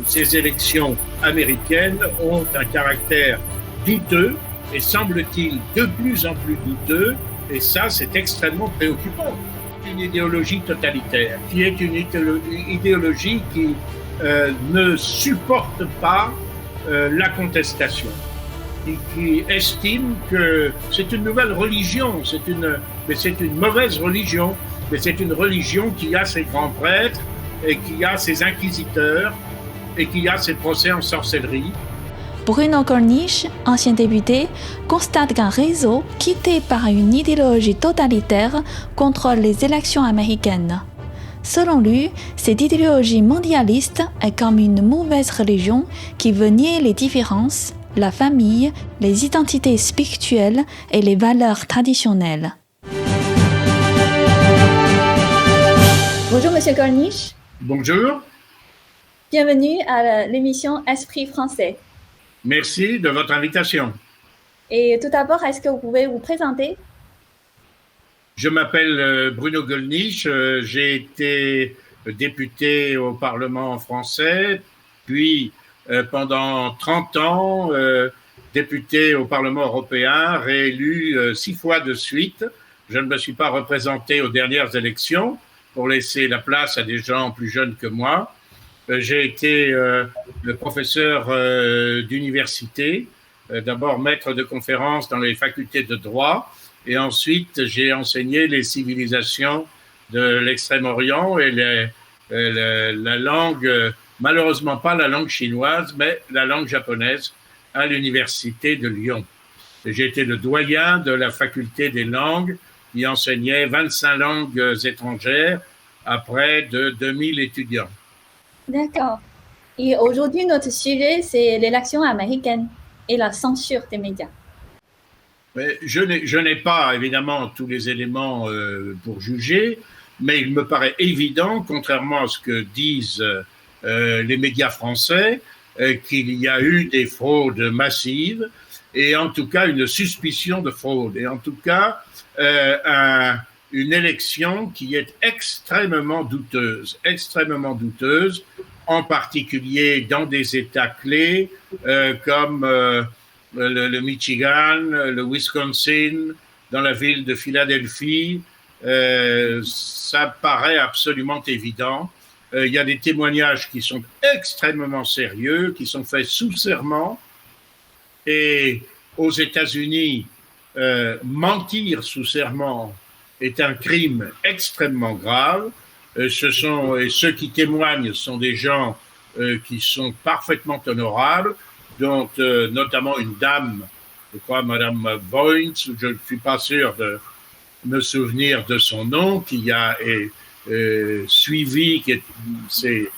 ces élections américaines ont un caractère douteux et semble-t-il de plus en plus douteux, et ça c'est extrêmement préoccupant. Une idéologie totalitaire, qui est une idéologie qui ne supporte pas la contestation, et qui estime que c'est une nouvelle religion, mais c'est une mauvaise religion, mais c'est une religion qui a ses grands prêtres, et qui a ses inquisiteurs, et qui a ses procès en sorcellerie. Bruno Gollnisch, ancien député, constate qu'un réseau quitté par une idéologie totalitaire contrôle les élections américaines. Selon lui, cette idéologie mondialiste est comme une mauvaise religion qui veut nier les différences, la famille, les identités spirituelles et les valeurs traditionnelles. Bonjour Monsieur Gollnisch. Bonjour. Bienvenue à l'émission Esprit français. Merci de votre invitation. Et tout d'abord, est-ce que vous pouvez vous présenter? Je m'appelle Bruno Gollnisch, j'ai été député au Parlement français, puis pendant 30 ans, député au Parlement européen, réélu 6 fois de suite. Je ne me suis pas représenté aux dernières élections pour laisser la place à des gens plus jeunes que moi. J'ai été le professeur d'université, d'abord maître de conférences dans les facultés de droit, et ensuite j'ai enseigné les civilisations de l'Extrême-Orient et la langue, malheureusement pas la langue chinoise, mais la langue japonaise à l'université de Lyon. J'ai été le doyen de la faculté des langues qui enseignait 25 langues étrangères à près de 2000 étudiants. D'accord. Et aujourd'hui, notre sujet, c'est l'élection américaine et la censure des médias. Mais je n'ai pas, évidemment, tous les éléments pour juger, mais il me paraît évident, contrairement à ce que disent les médias français, qu'il y a eu des fraudes massives, et en tout cas une suspicion de fraude, et en tout cas une élection qui est extrêmement douteuse, en particulier dans des États clés comme le Michigan, le Wisconsin, dans la ville de Philadelphie. Ça paraît absolument évident. Il y a des témoignages qui sont extrêmement sérieux, qui sont faits sous serment. Et aux États-Unis, mentir sous serment est un crime extrêmement grave. Et ceux qui témoignent sont des gens qui sont parfaitement honorables, dont notamment une dame, je crois Madame Boynes, je ne suis pas sûr de me souvenir de son nom, qui a suivi ces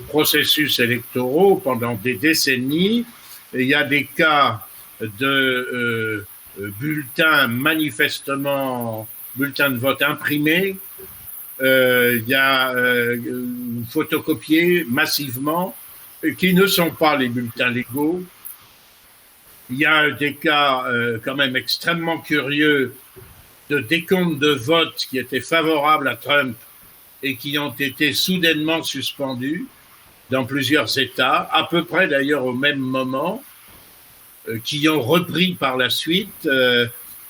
processus électoraux pendant des décennies. Et il y a des cas de bulletins de vote imprimés. Il y a photocopiés massivement, qui ne sont pas les bulletins légaux. Il y a des cas quand même extrêmement curieux de décompte de votes qui étaient favorables à Trump et qui ont été soudainement suspendus dans plusieurs États, à peu près d'ailleurs au même moment, qui ont repris par la suite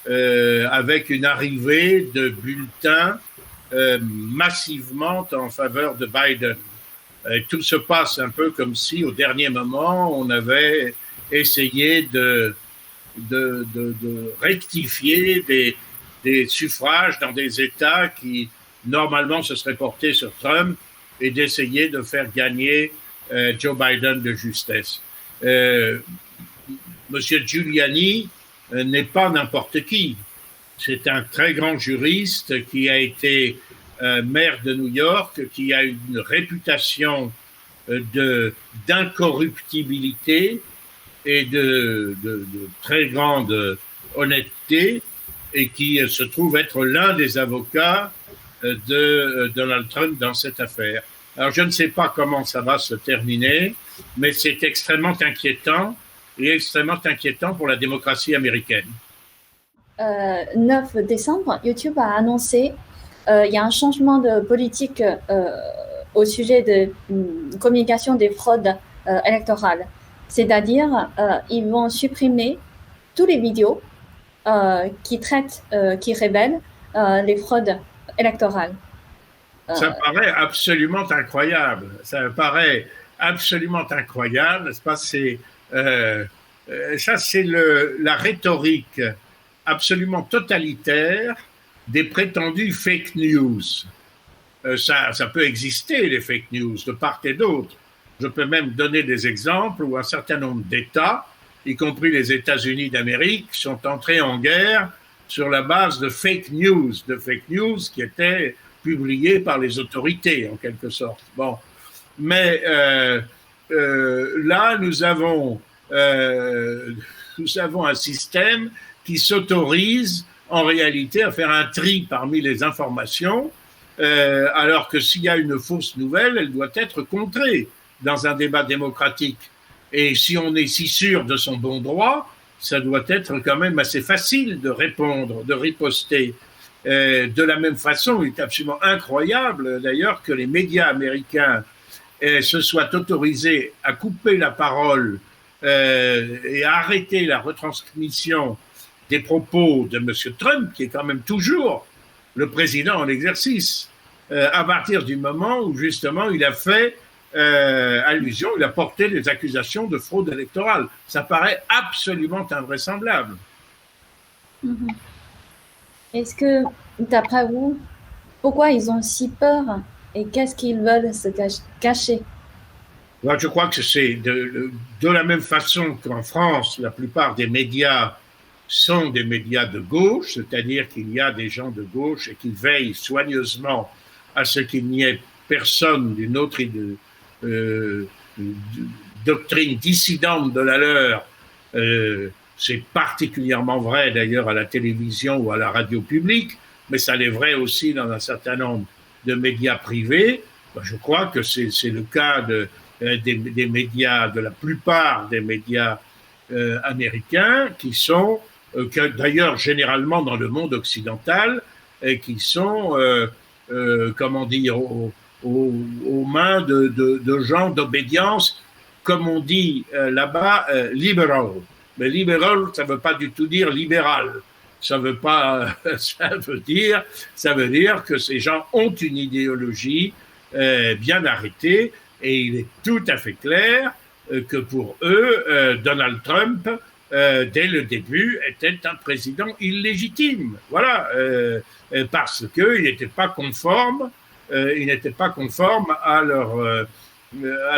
avec une arrivée de bulletins massivement en faveur de Biden. Et tout se passe un peu comme si, au dernier moment, on avait essayé de rectifier des suffrages dans des États qui, normalement, se seraient portés sur Trump et d'essayer de faire gagner Joe Biden de justesse. Monsieur Giuliani n'est pas n'importe qui. C'est un très grand juriste qui a été maire de New York, qui a une réputation d'incorruptibilité et de très grande honnêteté, et qui se trouve être l'un des avocats de Donald Trump dans cette affaire. Alors je ne sais pas comment ça va se terminer, mais c'est extrêmement inquiétant, et extrêmement inquiétant pour la démocratie américaine. 9 décembre, YouTube a annoncé il y a un changement de politique au sujet de communication des fraudes électorales. C'est-à-dire, ils vont supprimer toutes les vidéos qui traitent, qui révèlent les fraudes électorales. Ça paraît absolument incroyable. Ça me paraît absolument incroyable, n'est-ce pas? Ça, c'est la rhétorique absolument totalitaire des prétendus fake news. Ça peut exister, les fake news, de part et d'autre. Je peux même donner des exemples où un certain nombre d'États, y compris les États-Unis d'Amérique, sont entrés en guerre sur la base de fake news qui étaient publiées par les autorités, en quelque sorte. Bon. Mais là, nous avons un système qui s'autorise en réalité à faire un tri parmi les informations, alors que s'il y a une fausse nouvelle, elle doit être contrée dans un débat démocratique. Et si on est si sûr de son bon droit, ça doit être quand même assez facile de répondre, de riposter. De la même façon, il est absolument incroyable d'ailleurs que les médias américains se soient autorisés à couper la parole et à arrêter la retransmission des propos de M. Trump, qui est quand même toujours le président en exercice, à partir du moment où justement il a fait allusion, il a porté des accusations de fraude électorale. Ça paraît absolument invraisemblable. Mm-hmm. Est-ce que, d'après vous, pourquoi ils ont si peur et qu'est-ce qu'ils veulent se cacher? Je crois que c'est de la même façon qu'en France, la plupart des médias sont des médias de gauche, c'est-à-dire qu'il y a des gens de gauche et qui veillent soigneusement à ce qu'il n'y ait personne d'une autre doctrine dissidente de la leur. C'est particulièrement vrai d'ailleurs à la télévision ou à la radio publique, mais ça l'est vrai aussi dans un certain nombre de médias privés. Je crois que c'est le cas des médias, de la plupart des médias américains, qui sont, d'ailleurs généralement dans le monde occidental, qui sont, comment dire, aux mains de gens d'obédience, comme on dit là-bas, liberal. Mais libéral, ça ne veut pas du tout dire libéral. Ça veut dire que ces gens ont une idéologie bien arrêtée, et il est tout à fait clair que pour eux, Donald Trump, dès le début, était un président illégitime. Voilà, parce qu'il n'était pas conforme, à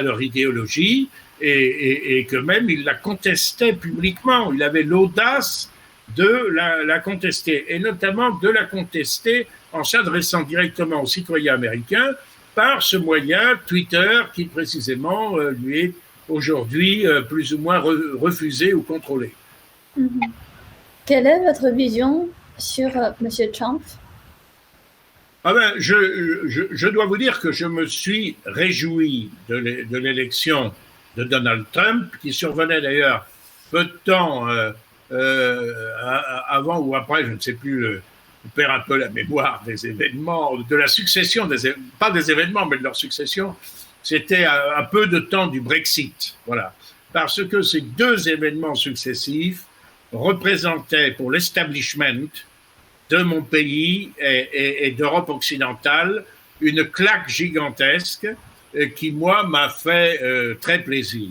leur idéologie, et que même il la contestait publiquement. Il avait l'audace de la contester, et notamment de la contester en s'adressant directement aux citoyens américains par ce moyen, Twitter, qui précisément lui est aujourd'hui plus ou moins refusé ou contrôlé. Mm-hmm. Quelle est votre vision sur M. Trump? Je dois vous dire que je me suis réjoui de l'élection de Donald Trump, qui survenait d'ailleurs peu de temps avant ou après, je ne sais plus, on perd un peu la mémoire des événements, de la succession, pas des événements, mais de leur succession. C'était à peu de temps du Brexit. Voilà. Parce que ces deux événements successifs représentaient pour l'establishment de mon pays et d'Europe occidentale une claque gigantesque qui, moi, m'a fait très plaisir.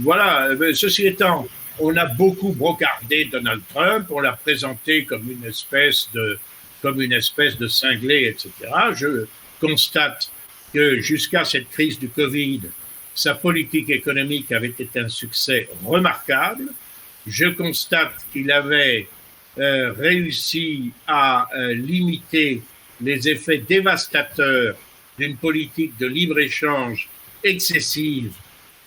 Voilà, ceci étant, on a beaucoup brocardé Donald Trump, on l'a présenté comme une espèce de cinglé, etc. Je constate que jusqu'à cette crise du Covid, sa politique économique avait été un succès remarquable. Je constate qu'il avait réussi à limiter les effets dévastateurs d'une politique de libre-échange excessive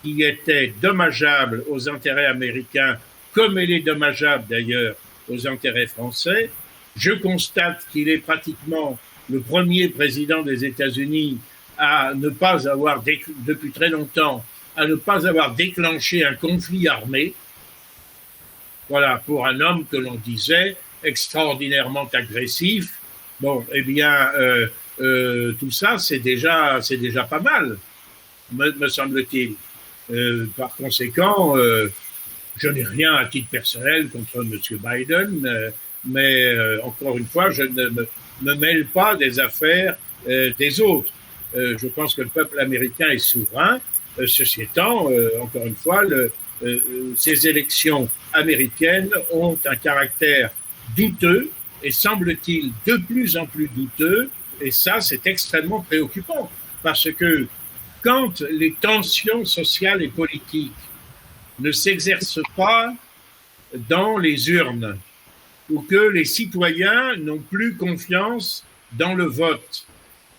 qui était dommageable aux intérêts américains, comme elle est dommageable d'ailleurs aux intérêts français. Je constate qu'il est pratiquement le premier président des États-Unis à ne pas avoir, depuis très longtemps, à ne pas avoir déclenché un conflit armé. Voilà, pour un homme que l'on disait extraordinairement agressif. Bon, eh bien, tout ça, c'est déjà pas mal, me semble-t-il. Par conséquent, je n'ai rien à titre personnel contre M. Biden, mais encore une fois, je ne me mêle pas des affaires des autres. Je pense que le peuple américain est souverain. Ceci étant, encore une fois, ces élections américaines ont un caractère douteux et semble-t-il de plus en plus douteux, et ça, c'est extrêmement préoccupant, parce que quand les tensions sociales et politiques ne s'exercent pas dans les urnes, ou que les citoyens n'ont plus confiance dans le vote,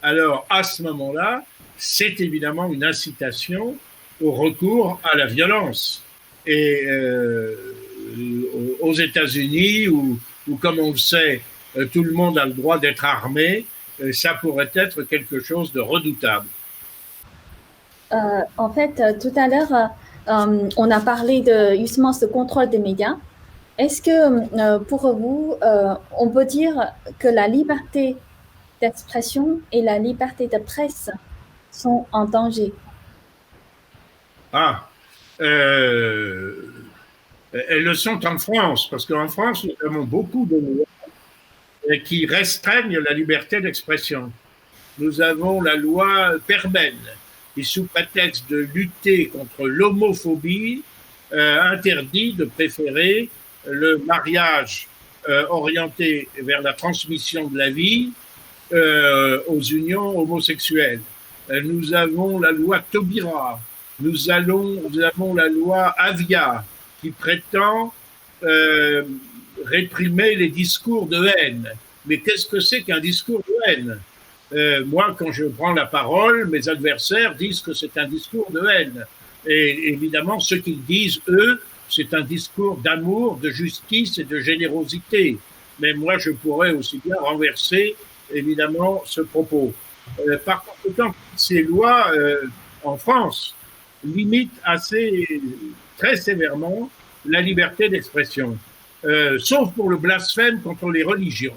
alors à ce moment-là, c'est évidemment une incitation au recours à la violence. Et aux États-Unis, où comme on le sait, tout le monde a le droit d'être armé, ça pourrait être quelque chose de redoutable. En fait, tout à l'heure, on a parlé justement ce contrôle des médias. Est-ce que pour vous, on peut dire que la liberté d'expression et la liberté de presse sont en danger? Elles le sont en France, parce qu'en France, nous avons beaucoup de lois qui restreignent la liberté d'expression. Nous avons la loi Perben, qui, sous prétexte de lutter contre l'homophobie, interdit de préférer le mariage orienté vers la transmission de la vie aux unions homosexuelles. Nous avons la loi Taubira, nous avons la loi Avia, qui prétend réprimer les discours de haine. Mais qu'est-ce que c'est qu'un discours de haine? Moi, quand je prends la parole, mes adversaires disent que c'est un discours de haine. Et évidemment, ce qu'ils disent, eux, c'est un discours d'amour, de justice et de générosité. Mais moi, je pourrais aussi bien renverser, évidemment, ce propos. Par conséquent, ces lois, en France, limitent très sévèrement la liberté d'expression, sauf pour le blasphème contre les religions.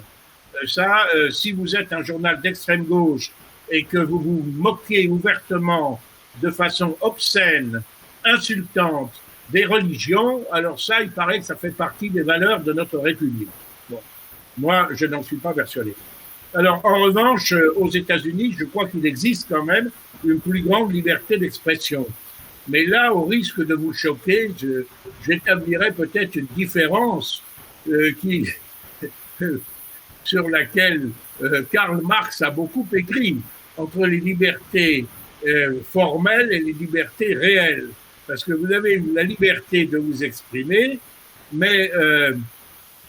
Ça, si vous êtes un journal d'extrême gauche et que vous vous moquez ouvertement de façon obscène, insultante des religions, alors ça, il paraît que ça fait partie des valeurs de notre République. Bon. Moi, je n'en suis pas persuadé. Alors, en revanche, aux États-Unis, je crois qu'il existe quand même une plus grande liberté d'expression. Mais là, au risque de vous choquer, j'établirais peut-être une différence sur laquelle Karl Marx a beaucoup écrit, entre les libertés formelles et les libertés réelles. Parce que vous avez la liberté de vous exprimer, mais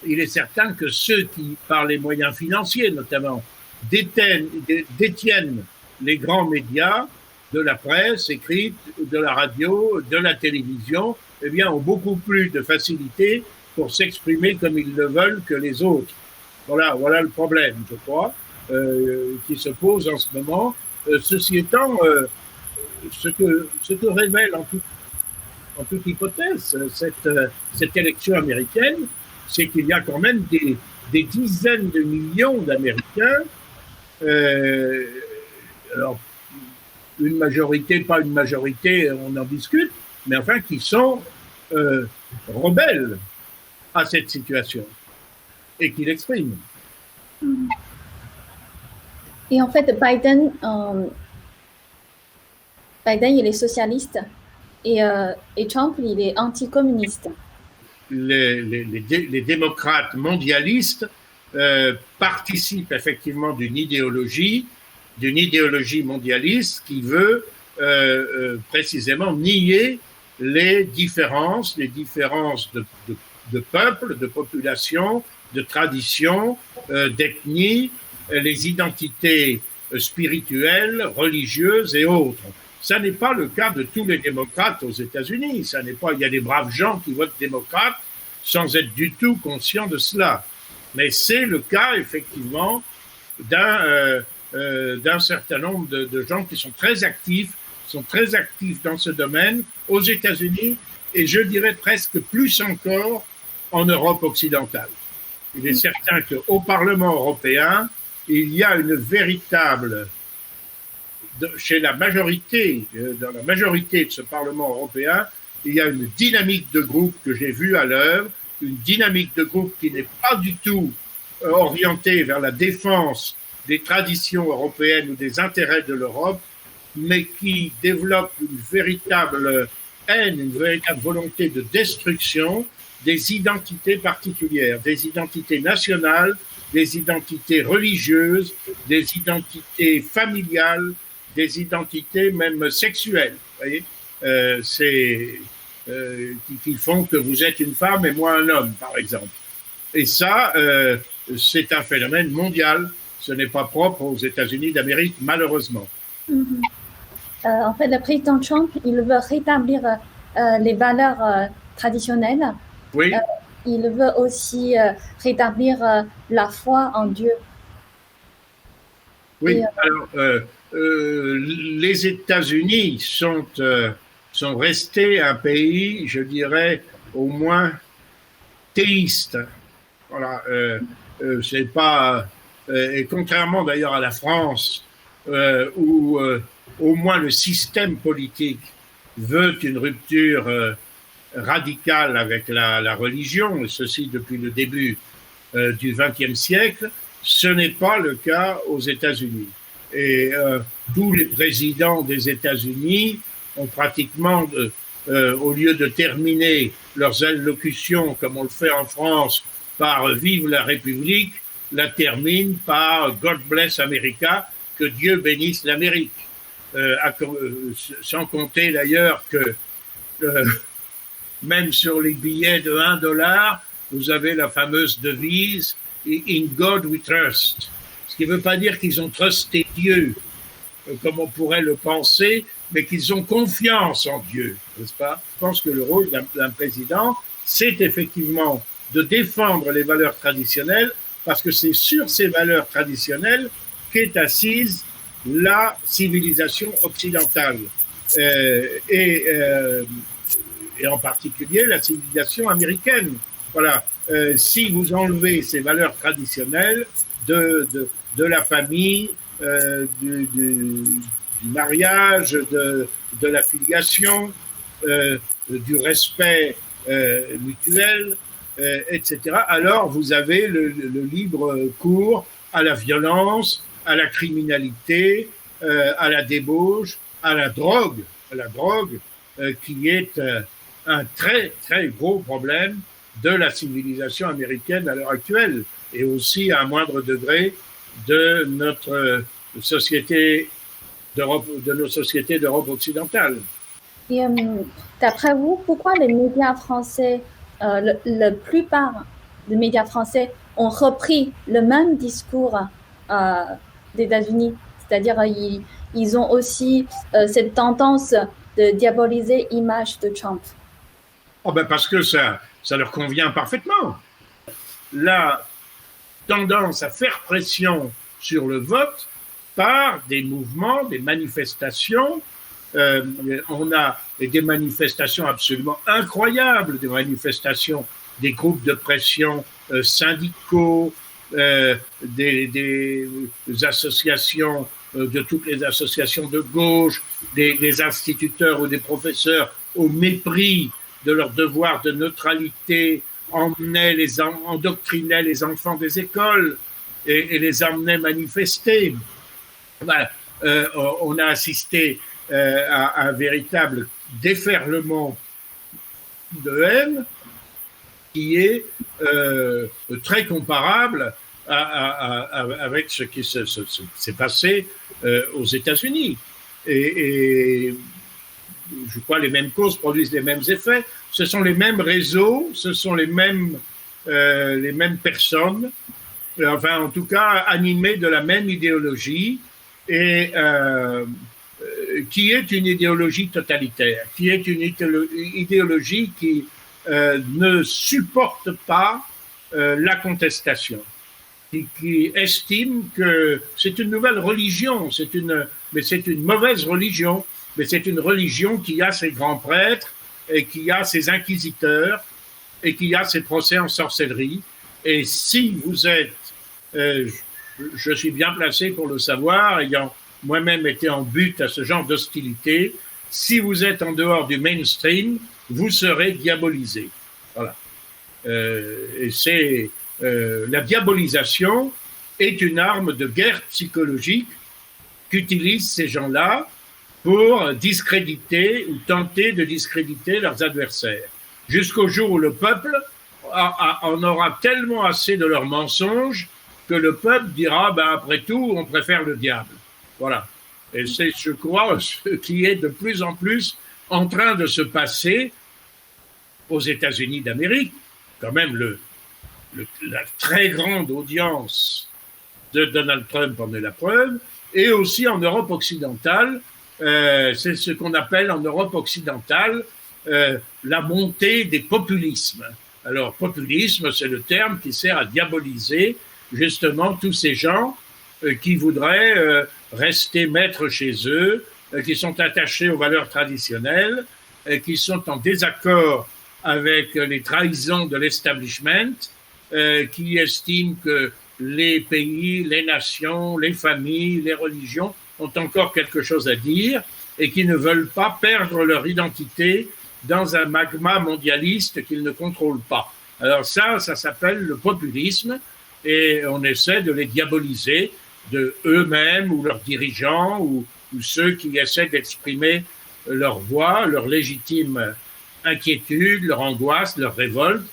il est certain que ceux qui, par les moyens financiers notamment, détiennent les grands médias, de la presse écrite, de la radio, de la télévision, eh bien, ont beaucoup plus de facilité pour s'exprimer comme ils le veulent que les autres. Voilà le problème, je crois, qui se pose en ce moment. Ceci étant, ce que révèle en toute hypothèse cette élection américaine, c'est qu'il y a quand même des dizaines de millions d'Américains, alors une majorité, pas une majorité, on en discute, mais enfin qui sont rebelles à cette situation et qui l'expriment. Et en fait, Biden, il est socialiste et Trump, il est anticommuniste. Les démocrates mondialistes participent effectivement d'une idéologie mondialiste qui veut précisément nier les différences de peuples, de populations, de traditions, d'ethnies, les identités spirituelles, religieuses et autres. Ça n'est pas le cas de tous les démocrates aux États-Unis. Il y a des braves gens qui votent démocrates sans être du tout conscients de cela. Mais c'est le cas, effectivement, d'un certain nombre de gens qui sont très actifs dans ce domaine aux États-Unis et je dirais presque plus encore en Europe occidentale. Il est certain qu'au Parlement européen, il y a une véritable, chez la majorité, dans la majorité de ce Parlement européen, il y a une dynamique de groupe que j'ai vue à l'œuvre, une dynamique de groupe qui n'est pas du tout orientée vers la défense des traditions européennes ou des intérêts de l'Europe, mais qui développe une véritable haine, une véritable volonté de destruction des identités particulières, des identités nationales, des identités religieuses, des identités familiales, des identités même sexuelles. Vous voyez, qui font que vous êtes une femme et moi un homme, par exemple. Et ça, c'est un phénomène mondial. Ce n'est pas propre aux États-Unis d'Amérique, malheureusement. En fait, le président Trump, il veut rétablir les valeurs traditionnelles. Oui. Il veut aussi rétablir la foi en Dieu. Oui, alors, les États-Unis sont restés un pays, je dirais, au moins théiste. Voilà, c'est pas... et contrairement d'ailleurs à la France, où au moins le système politique veut une rupture radicale avec la religion, et ceci depuis le début du XXe siècle, ce n'est pas le cas aux États-Unis. Et tous les présidents des États-Unis ont pratiquement, au lieu de terminer leurs allocutions, comme on le fait en France, par « Vive la République », la terminent par « God bless America », que Dieu bénisse l'Amérique. Sans compter d'ailleurs que même sur les billets de $1, vous avez la fameuse devise « In God we trust », ce qui ne veut pas dire qu'ils ont trusté Dieu, comme on pourrait le penser, mais qu'ils ont confiance en Dieu, n'est-ce pas? Je pense que le rôle d'un président, c'est effectivement de défendre les valeurs traditionnelles, parce que c'est sur ces valeurs traditionnelles qu'est assise la civilisation occidentale, et en particulier la civilisation américaine. Voilà. Si vous enlevez ces valeurs traditionnelles de la famille, du mariage, de la filiation, du respect mutuel, etc., alors vous avez le libre cours à la violence, à la criminalité, à la débauche, à la drogue, qui est un très, très gros problème de la civilisation américaine à l'heure actuelle, et aussi à un moindre degré de notre société d'Europe, de nos sociétés d'Europe occidentale. Et d'après vous, pourquoi les médias français, la plupart des médias français ont repris le même discours des États-Unis, c'est-à-dire ils ont aussi cette tendance de diaboliser l'image de Trump? Oh ben parce que ça leur convient parfaitement. La tendance à faire pression sur le vote par des mouvements, des manifestations. On a des manifestations absolument incroyables, des manifestations des groupes de pression syndicaux, des associations, de toutes les associations de gauche, des instituteurs ou des professeurs au mépris de leur devoir de neutralité, endoctrinaient les enfants des écoles et les emmenaient manifester. Voilà. On a assisté à un véritable déferlement de haine qui est très comparable avec ce qui s'est passé aux États-Unis. Et je crois que les mêmes causes produisent les mêmes effets. Ce sont les mêmes réseaux, ce sont les mêmes personnes, enfin en tout cas animées de la même idéologie, et qui est une idéologie totalitaire, qui est une idéologie qui ne supporte pas la contestation, qui estime que c'est une nouvelle religion, mais c'est une mauvaise religion, mais c'est une religion qui a ses grands prêtres et qui a ses inquisiteurs et qui a ses procès en sorcellerie. Et si vous êtes je suis bien placé pour le savoir, ayant moi-même été en but à ce genre d'hostilité. Si vous êtes en dehors du mainstream, vous serez diabolisé. Voilà. Et c'est la diabolisation est une arme de guerre psychologique qu'utilisent ces gens-là pour discréditer ou tenter de discréditer leurs adversaires. Jusqu'au jour où le peuple en aura tellement assez de leurs mensonges que le peuple dira, ben après tout, on préfère le diable. Voilà. Et c'est, je crois, ce qui est de plus en plus en train de se passer aux États-Unis d'Amérique. Quand même, la très grande audience de Donald Trump en est la preuve, et aussi en Europe occidentale. C'est ce qu'on appelle en Europe occidentale la montée des populismes. Alors, populisme, c'est le terme qui sert à diaboliser justement tous ces gens qui voudraient rester maîtres chez eux, qui sont attachés aux valeurs traditionnelles, qui sont en désaccord avec les trahisons de l'establishment, qui estiment que les pays, les nations, les familles, les religions ont encore quelque chose à dire et qui ne veulent pas perdre leur identité dans un magma mondialiste qu'ils ne contrôlent pas. Alors ça s'appelle le populisme et on essaie de les diaboliser de eux-mêmes ou leurs dirigeants ou ceux qui essaient d'exprimer leur voix, leur légitime inquiétude, leur angoisse, leur révolte.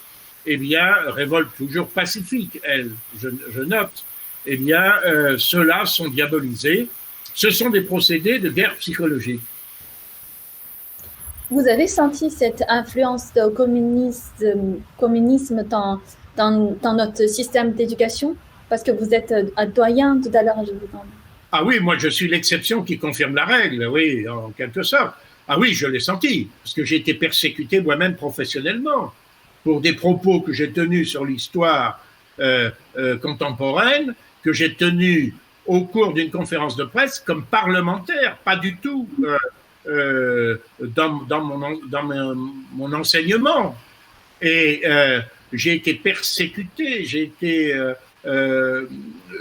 Eh bien, révolte toujours pacifique, elle, je note. Eh bien, ceux-là sont diabolisés. Ce sont des procédés de guerre psychologique. Vous avez senti cette influence du communisme dans notre système d'éducation? Parce que vous êtes un doyen tout à l'heure, je vous demande. Ah oui, moi je suis l'exception qui confirme la règle, oui, en quelque sorte. Ah oui, je l'ai senti, parce que j'ai été persécuté moi-même professionnellement pour des propos que j'ai tenus sur l'histoire contemporaine, que j'ai tenus au cours d'une conférence de presse comme parlementaire, pas du tout dans mon enseignement. Et j'ai été persécuté, j'ai été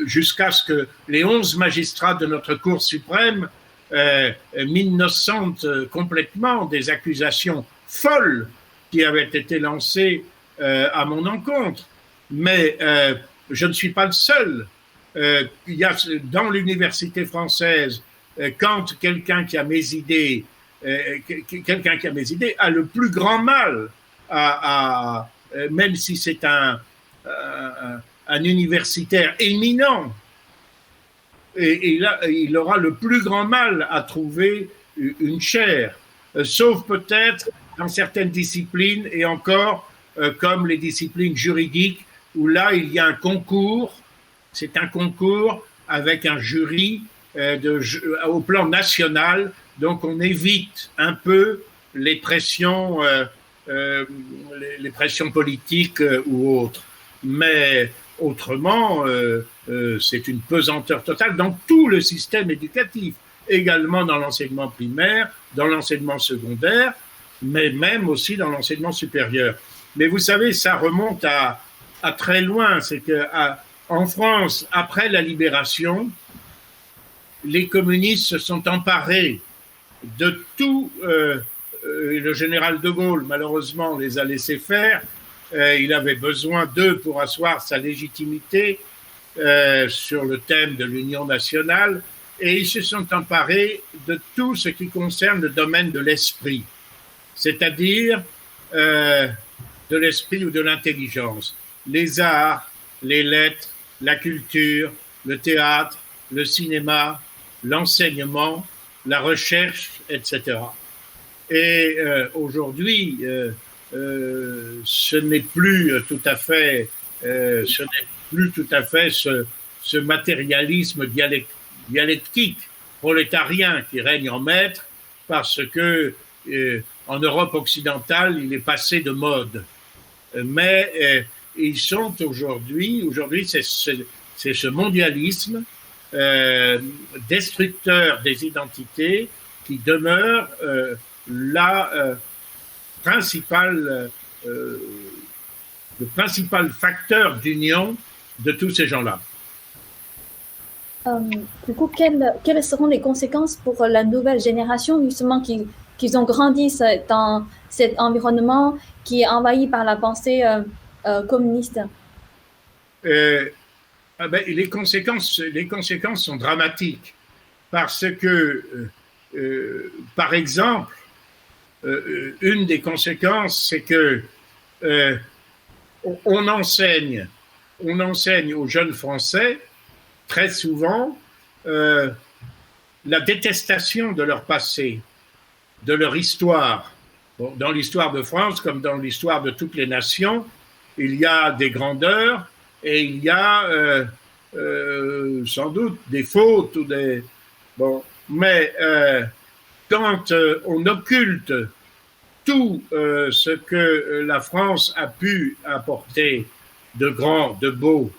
jusqu'à ce que les 11 magistrats de notre Cour suprême m'innocentent complètement des accusations folles qui avaient été lancées à mon encontre. Mais je ne suis pas le seul. Il y a dans l'université française, quand quelqu'un qui a mes idées a le plus grand mal même si c'est un universitaire éminent, et là, il aura le plus grand mal à trouver une chaire, sauf peut-être dans certaines disciplines, et encore comme les disciplines juridiques, où là, il y a un concours, c'est un concours avec un jury au plan national, donc on évite un peu les pressions politiques ou autres. Mais autrement, c'est une pesanteur totale dans tout le système éducatif, également dans l'enseignement primaire, dans l'enseignement secondaire, mais même aussi dans l'enseignement supérieur. Mais vous savez, ça remonte à très loin. C'est qu'en France, après la libération, les communistes se sont emparés de tout. Le général de Gaulle, malheureusement, les a laissés faire. Il avait besoin d'eux pour asseoir sa légitimité sur le thème de l'union nationale, et ils se sont emparés de tout ce qui concerne le domaine de l'esprit, c'est-à-dire de l'esprit ou de l'intelligence, les arts, les lettres, la culture, le théâtre, le cinéma, l'enseignement, la recherche, etc. Et aujourd'hui, ce n'est plus tout à fait, ce matérialisme dialectique prolétarien qui règne en maître, parce que en Europe occidentale, il est passé de mode. Mais ils sont aujourd'hui, c'est ce mondialisme destructeur des identités qui demeure le principal facteur d'union de tous ces gens-là. Du coup, quelles seront les conséquences pour la nouvelle génération, justement, qui ont grandi dans cet environnement qui est envahi par la pensée communiste? Les conséquences sont dramatiques parce que, par exemple, une des conséquences, c'est que on enseigne aux jeunes Français très souvent la détestation de leur passé, de leur histoire. Bon, dans l'histoire de France, comme dans l'histoire de toutes les nations, il y a des grandeurs et il y a sans doute des fautes ou des... Bon, mais quand on occulte tout ce que la France a pu apporter de grand, de beau,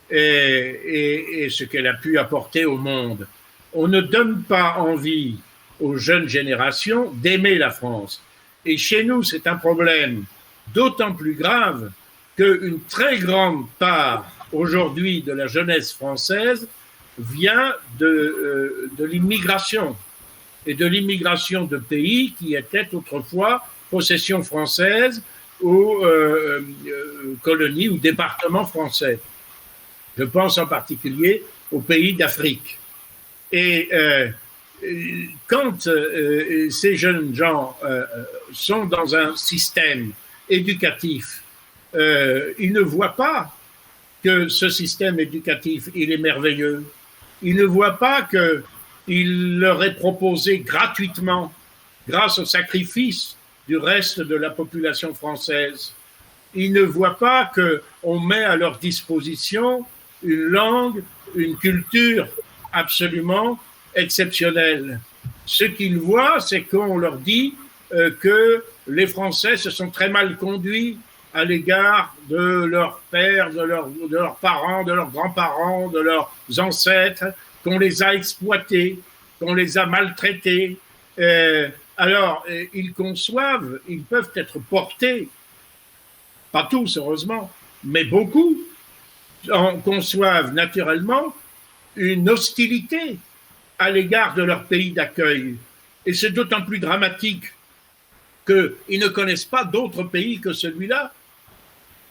et ce qu'elle a pu apporter au monde, on ne donne pas envie aux jeunes générations d'aimer la France. Et chez nous, c'est un problème d'autant plus grave qu'une très grande part aujourd'hui de la jeunesse française vient de l'immigration, et de l'immigration de pays qui étaient autrefois possession française ou colonies ou départements français. Je pense en particulier aux pays d'Afrique. Et quand ces jeunes gens sont dans un système éducatif, ils ne voient pas que ce système éducatif, il est merveilleux. Ils ne voient pas qu'il leur est proposé gratuitement, grâce au sacrifice du reste de la population française. Ils ne voient pas qu'on met à leur disposition une langue, une culture absolument exceptionnelle. Ce qu'ils voient, c'est qu'on leur dit que les Français se sont très mal conduits à l'égard de leurs pères, de leurs parents, de leurs grands-parents, de leurs ancêtres, qu'on les a exploités, qu'on les a maltraités. Alors, ils conçoivent, ils peuvent être portés, pas tous heureusement, mais beaucoup, conçoivent naturellement une hostilité à l'égard de leur pays d'accueil. Et c'est d'autant plus dramatique qu'ils ne connaissent pas d'autres pays que celui-là.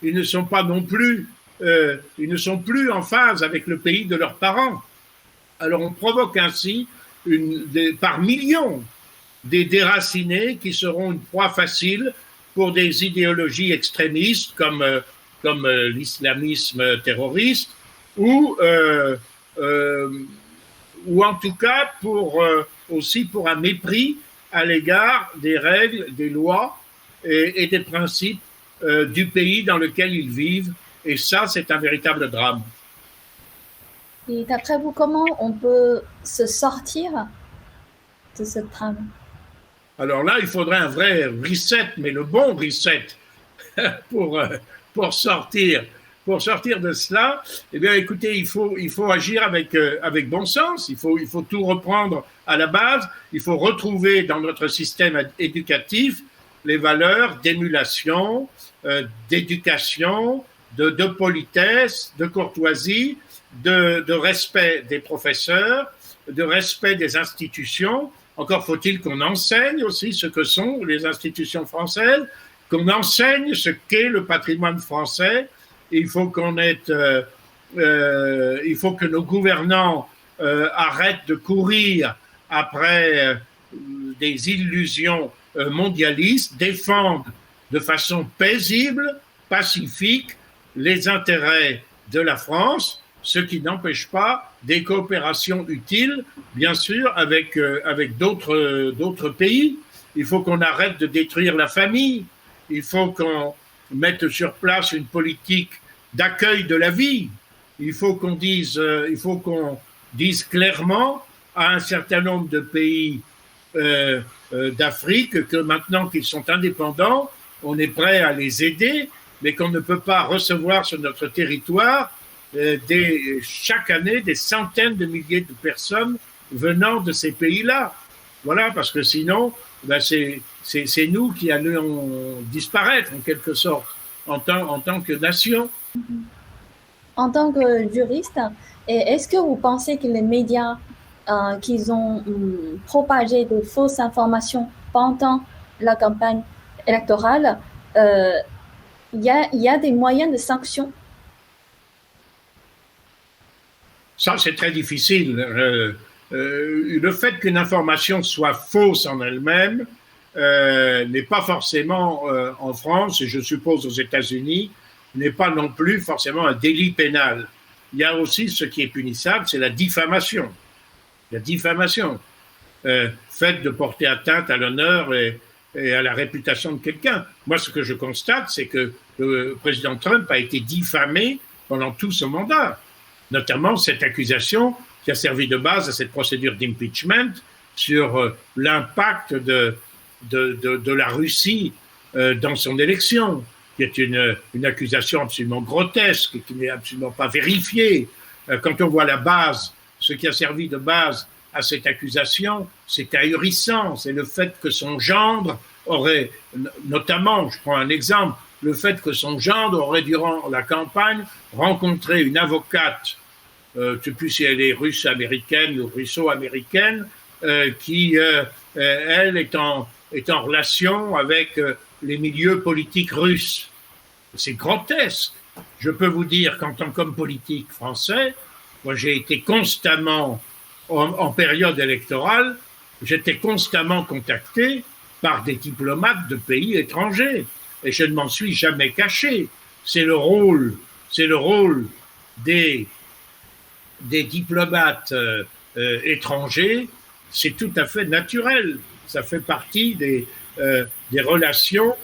Ils ne sont pas non plus, ils ne sont plus en phase avec le pays de leurs parents. Alors on provoque ainsi par millions des déracinés qui seront une proie facile pour des idéologies extrémistes comme l'islamisme terroriste ou en tout cas aussi pour un mépris à l'égard des règles, des lois et des principes du pays dans lequel ils vivent. Et ça, c'est un véritable drame. Et d'après vous, comment on peut se sortir de ce drame? Alors là, il faudrait un vrai reset, mais le bon reset pour sortir de cela. Eh bien, écoutez, il faut agir avec bon sens. Il faut tout reprendre à la base. Il faut retrouver dans notre système éducatif les valeurs d'émulation, d'éducation, de politesse, de courtoisie, de respect des professeurs, de respect des institutions. Encore faut-il qu'on enseigne aussi ce que sont les institutions françaises, qu'on enseigne ce qu'est le patrimoine français. Il faut il faut que nos gouvernants arrêtent de courir après des illusions mondialistes, défendent de façon paisible, pacifique, les intérêts de la France, ce qui n'empêche pas des coopérations utiles, bien sûr, avec d'autres pays. Il faut qu'on arrête de détruire la famille. Il faut qu'on mette sur place une politique d'accueil de la vie. Il faut qu'on dise clairement à un certain nombre de pays d'Afrique que maintenant qu'ils sont indépendants, on est prêt à les aider, mais qu'on ne peut pas recevoir sur notre territoire chaque année des centaines de milliers de personnes venant de ces pays-là. Voilà, parce que sinon, c'est nous qui allons disparaître en quelque sorte en tant que nation. en tant que juriste, est-ce que vous pensez que les médias qui ont propagé de fausses informations pendant la campagne électorale, il y a des moyens de sanction? Ça, c'est très difficile. Le fait qu'une information soit fausse en elle-même n'est pas forcément en France, et je suppose aux États-Unis, n'est pas non plus forcément un délit pénal. Il y a aussi ce qui est punissable, c'est la diffamation. La diffamation, fait de porter atteinte à l'honneur et à la réputation de quelqu'un. Moi, ce que je constate, c'est que le président Trump a été diffamé pendant tout son mandat, notamment cette accusation qui a servi de base à cette procédure d'impeachment sur l'impact de la Russie dans son élection, qui est une accusation absolument grotesque, qui n'est absolument pas vérifiée. Quand on voit la base, ce qui a servi de base à cette accusation, c'est ahurissant. C'est le fait que son gendre aurait, notamment, je prends un exemple, le fait que son gendre aurait, durant la campagne, rencontré une avocate, je ne sais plus si elle est russe-américaine ou russo-américaine, qui, elle, est en relation avec les milieux politiques russes. C'est grotesque. Je peux vous dire qu'en tant qu'homme politique français, moi j'ai été constamment, en période électorale, j'étais constamment contacté par des diplomates de pays étrangers. Et je ne m'en suis jamais caché. C'est le rôle des diplomates étrangers, c'est tout à fait naturel. Ça fait partie des relations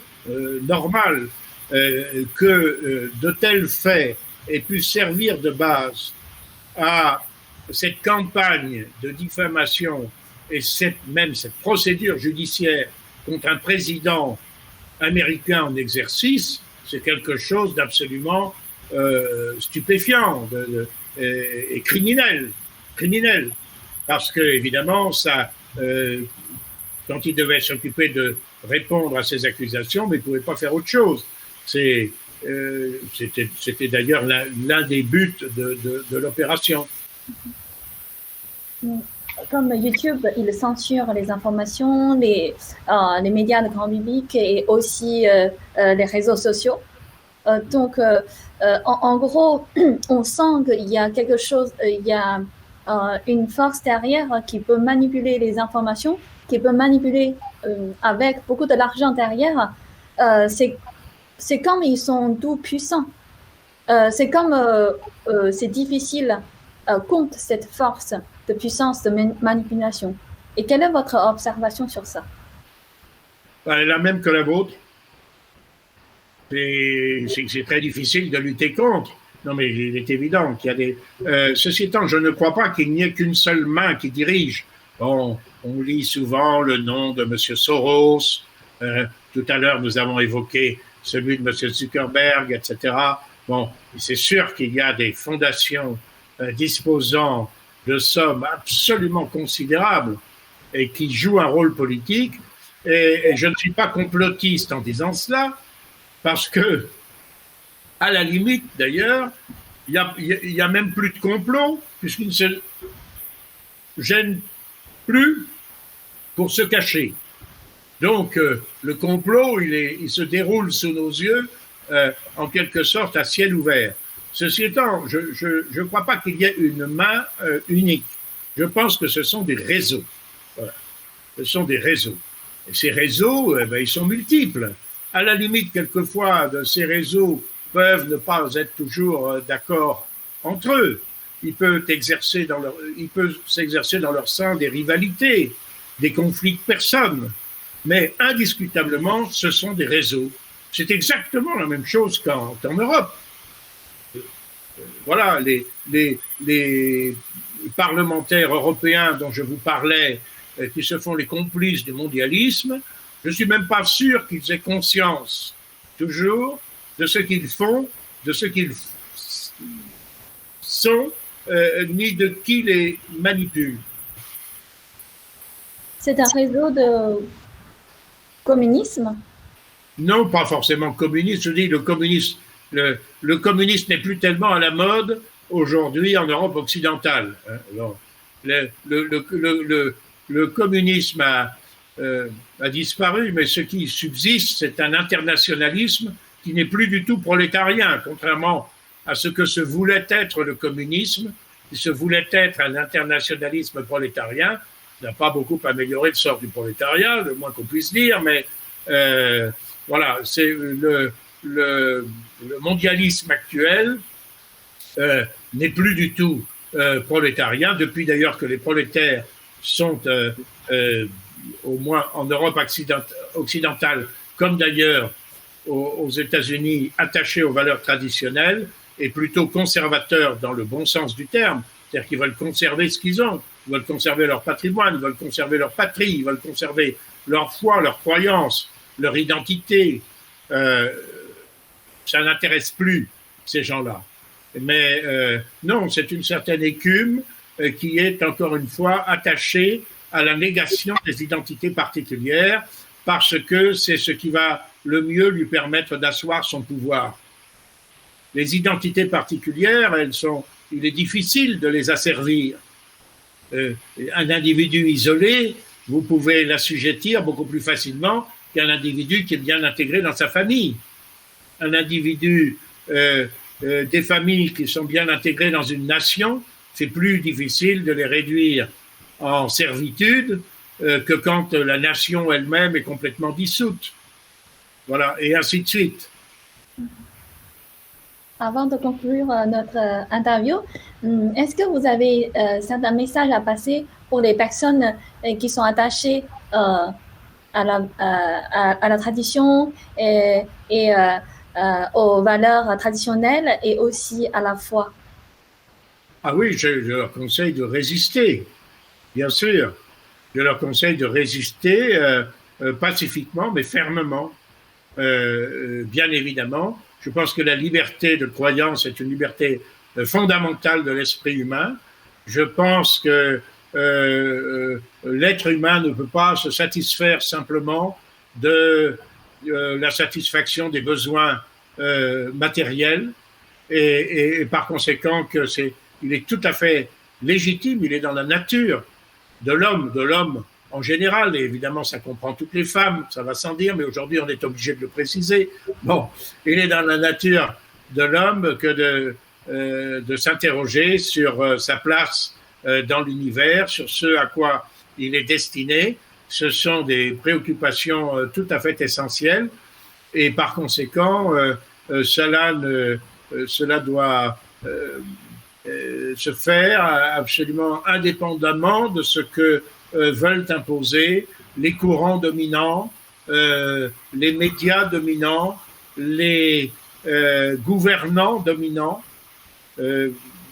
normales. Que de tels faits aient pu servir de base à cette campagne de diffamation et même cette procédure judiciaire contre un président américain en exercice, c'est quelque chose d'absolument stupéfiant et criminel. Parce que, évidemment, ça, quand il devait s'occuper de répondre à ces accusations, mais il ne pouvait pas faire autre chose. C'était d'ailleurs l'un des buts de l'opération. Comme YouTube, il censure les informations, les médias de grand public et aussi les réseaux sociaux. Donc, en gros, on sent qu'il y a quelque chose, il y a une force derrière qui peut manipuler les informations, qui peut manipuler avec beaucoup de l'argent derrière. C'est comme ils sont tout puissants. C'est comme c'est difficile contre cette force de puissance de manipulation. Et quelle est votre observation sur ça? Elle est la même que la vôtre. C'est très difficile de lutter contre. Non, mais il est évident qu'il y a des... ceci étant, je ne crois pas qu'il n'y ait qu'une seule main qui dirige. Bon, on lit souvent le nom de M. Soros. Tout à l'heure, nous avons évoqué celui de M. Zuckerberg, etc. Bon, c'est sûr qu'il y a des fondations disposant de sommes absolument considérables et qui jouent un rôle politique. Et je ne suis pas complotiste en disant cela, parce que, à la limite, d'ailleurs, il y a même plus de complot, puisqu'ils ne se gênent plus pour se cacher. Donc, le complot, il se déroule sous nos yeux, en quelque sorte, à ciel ouvert. Ceci étant, je ne crois pas qu'il y ait une main unique. Je pense que ce sont des réseaux. Voilà. Ce sont des réseaux. Et ces réseaux, ils sont multiples. À la limite, quelquefois, ces réseaux peuvent ne pas être toujours d'accord entre eux. Ils peuvent s'exercer dans leur sein des rivalités, des conflits de personnes. Mais indiscutablement, ce sont des réseaux. C'est exactement la même chose qu'en Europe. Voilà, les parlementaires européens dont je vous parlais, qui se font les complices du mondialisme, je ne suis même pas sûr qu'ils aient conscience, toujours, de ce qu'ils font, de ce qu'ils sont, ni de qui les manipule. C'est un réseau de communisme? Non, pas forcément communiste. Je dis le communisme le communisme n'est plus tellement à la mode aujourd'hui en Europe occidentale. Alors, le communisme a disparu, mais ce qui subsiste, c'est un internationalisme qui n'est plus du tout prolétarien, contrairement à ce que se voulait être le communisme, qui se voulait être un internationalisme prolétarien. Ça n'a pas beaucoup amélioré le sort du prolétariat, le moins qu'on puisse dire, mais voilà, c'est le mondialisme actuel n'est plus du tout prolétarien, depuis d'ailleurs que les prolétaires sont, au moins en Europe occidentale, comme d'ailleurs aux États-Unis, attachés aux valeurs traditionnelles et plutôt conservateurs dans le bon sens du terme, c'est-à-dire qu'ils veulent conserver ce qu'ils ont, ils veulent conserver leur patrimoine, ils veulent conserver leur patrie, ils veulent conserver leur foi, leur croyance, leur identité. Ça n'intéresse plus ces gens-là. Mais non, c'est une certaine écume qui est encore une fois attachée à la négation des identités particulières parce que c'est ce qui va le mieux lui permettre d'asseoir son pouvoir. Les identités particulières, il est difficile de les asservir. Un individu isolé, vous pouvez l'assujettir beaucoup plus facilement qu'un individu qui est bien intégré dans sa famille. Un individu, des familles qui sont bien intégrées dans une nation, c'est plus difficile de les réduire en servitude que quand la nation elle-même est complètement dissoute. Voilà, et ainsi de suite. Avant de conclure notre interview, est-ce que vous avez certains messages à passer pour les personnes qui sont attachées à la tradition et aux valeurs traditionnelles et aussi à la foi? Ah oui, je leur conseille de résister, bien sûr. Je leur conseille de résister pacifiquement, mais fermement, bien évidemment. Je pense que la liberté de croyance est une liberté fondamentale de l'esprit humain. Je pense que l'être humain ne peut pas se satisfaire simplement de la satisfaction des besoins matériels et par conséquent il est tout à fait légitime, il est dans la nature de l'homme en général, et évidemment ça comprend toutes les femmes, ça va sans dire, mais aujourd'hui on est obligé de le préciser. Bon, il est dans la nature de l'homme que de s'interroger sur sa place dans l'univers, sur ce à quoi il est destiné. Ce sont des préoccupations tout à fait essentielles, et par conséquent, cela doit se faire absolument indépendamment de ce que veulent imposer les courants dominants, les médias dominants, les gouvernants dominants.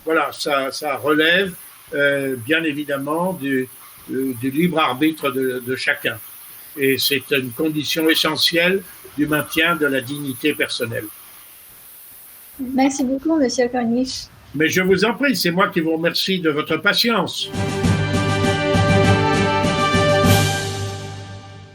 Voilà, ça relève bien évidemment du libre arbitre de chacun. Et c'est une condition essentielle du maintien de la dignité personnelle. Merci beaucoup, Monsieur Cornish. Mais je vous en prie, c'est moi qui vous remercie de votre patience.